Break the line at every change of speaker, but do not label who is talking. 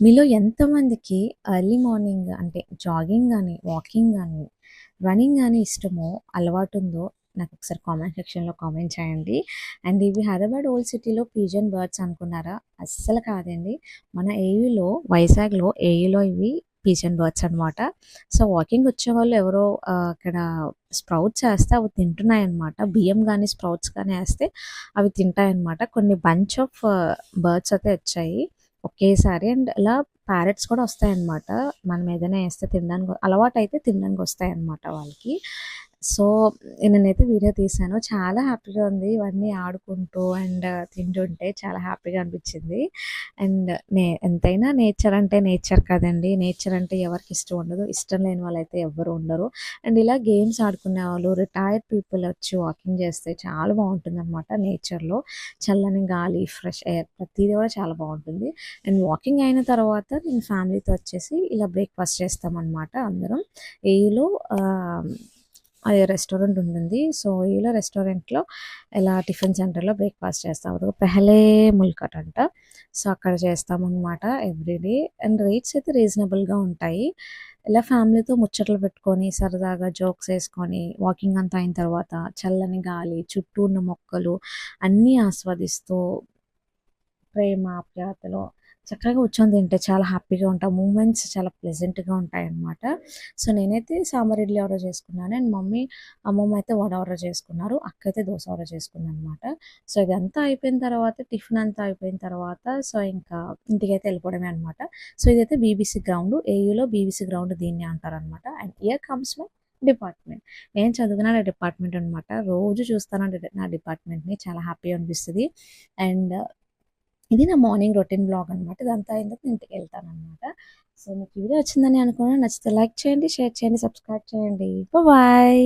మీలో ఎంతమందికి early morning అంటే జాగింగ్ గాని, వాకింగ్ గాని, రన్నింగ్ గాని ఇష్టమో, అలవాటుందో నాకొకసారి కామెంట్ సెక్షన్‌లో కామెంట్ చేయండి. అండ్ ఇవి హైదరాబాద్ ఓల్డ్ సిటీలో పిజన్ బర్డ్స్ అనుకున్నారా? అస్సలు కాదండి. మన ఏయులో వైజాగ్‌లో ఏయులో ఇవి పిజన్ బర్డ్స్ అనమాట. సో, వాకింగ్ వచ్చేవాళ్ళు ఎవరో అక్కడ స్ప్రౌట్స్ ఏస్తే అవి తింటున్నాయన్నమాట. బియ్యం గాని, స్ప్రౌట్స్ గాని ఏస్తే అవి తింటాయన్నమాట. కొన్ని బంచ్ ఆఫ్ బర్డ్స్ అయితే వచ్చాయి. ఒకేసారి అండ్ అలా ప్యారెట్స్ కూడా వస్తాయన్నమాట. మనం ఏదైనా ఏస్తే తినడానికి అలవాటైతే తినడానికొస్తాయన్నమాట వాళ్ళకి. సో, నేనైతే వీడియో తీశాను. చాలా హ్యాపీగా ఉంది. ఇవన్నీ ఆడుకుంటూ అండ్ తింటుంటే చాలా హ్యాపీగా అనిపించింది. అండ్ ఎంతైనా నేచర్ అంటే నేచర్ కదండీ! నేచర్ అంటే ఎవరికిష్టం ఉండదు. ఇష్టం లేని వాళ్ళైతే ఎవ్వరు ఉండరు. అండ్ ఇలా గేమ్స్ ఆడుకునేవాళ్ళు, రిటైర్డ్ పీపుల్ వచ్చి వాకింగ్ చేస్తే చాలా బావుంటుందన్నమాట నేచర్‌లో. చల్లని గాలి, ఫ్రెష్ ఎయిర్ ప్రతీది కూడా చాలా బావుంటుంది. అండ్ వాకింగ్ అయిన తర్వాత నేను ఫ్యామిలీతో వచ్చేసి ఇలా బ్రేక్‌ఫాస్ట్ చేస్తామనమాట అందరం. ఏయులో అది రెస్టారెంట్ ఉంటుంది. సో, ఏయులో రెస్టారెంట్‌లో ఇలా టిఫిన్ సెంటర్‌లో బ్రేక్‌ఫాస్ట్ చేస్తాం. అది పెహలే ముల్కట్ అంట. సో, అక్కడ చేస్తామనమాట ఎవ్రీడే. అండ్ రేట్స్ అయితే రీజనబుల్‌గా ఉంటాయి. ఇలా ఫ్యామిలీతో ముచ్చట్లు పెట్టుకొని, సరదాగా జోక్స్ ఏసుకొని, వాకింగ్ అంతా అయిన తర్వాత చల్లని గాలి, చుట్టూ ఉన్న మొక్కలు అన్నీ ఆస్వాదిస్తూ ప్రేమ, ఆప్యాయతలో చక్కగా కూర్చొని తింటే చాలా హ్యాపీగా ఉంటాం. మూమెంట్స్ చాలా ప్లెజెంట్‌గా ఉంటాయన్నమాట. సో, నేనైతే సాంబార్ ఇడ్లీ ఆర్డర్ చేసుకున్నాను. అండ్ అమ్మమ్మ అయితే వడ ఆర్డర్ చేసుకున్నారు. అక్క అయితే దోస ఆర్డర్ చేసుకుందనమాట. సో, ఇదంతా అయిపోయిన తర్వాత టిఫిన్ అంతా అయిపోయిన తర్వాత సో, ఇంకా ఇంటికైతే వెళ్ళిపోవడమే అనమాట. సో, ఇదైతే బీబీసీ గ్రౌండ్. ఏయూలో బీబీసీ గ్రౌండ్ దీన్ని అంటారనమాట. And here comes my department. నేను చదువుకున్న డిపార్ట్మెంట్ అనమాట. రోజు చూస్తాను నా డిపార్ట్మెంట్‌ని. చాలా హ్యాపీగా అనిపిస్తది. అండ్ ఇది నా మార్నింగ్ రొటీన్ బ్లాగ్ అనమాట. ఇదంతా అయిన తర్వాత ఇంటికెళ్తాననమాట. సో, మీకు ఈ వీడియో వచ్చిందని అనుకున్నాను. నచ్చితే లైక్ చేయండి, షేర్ చేయండి, సబ్స్క్రైబ్ చేయండి. బాయ్.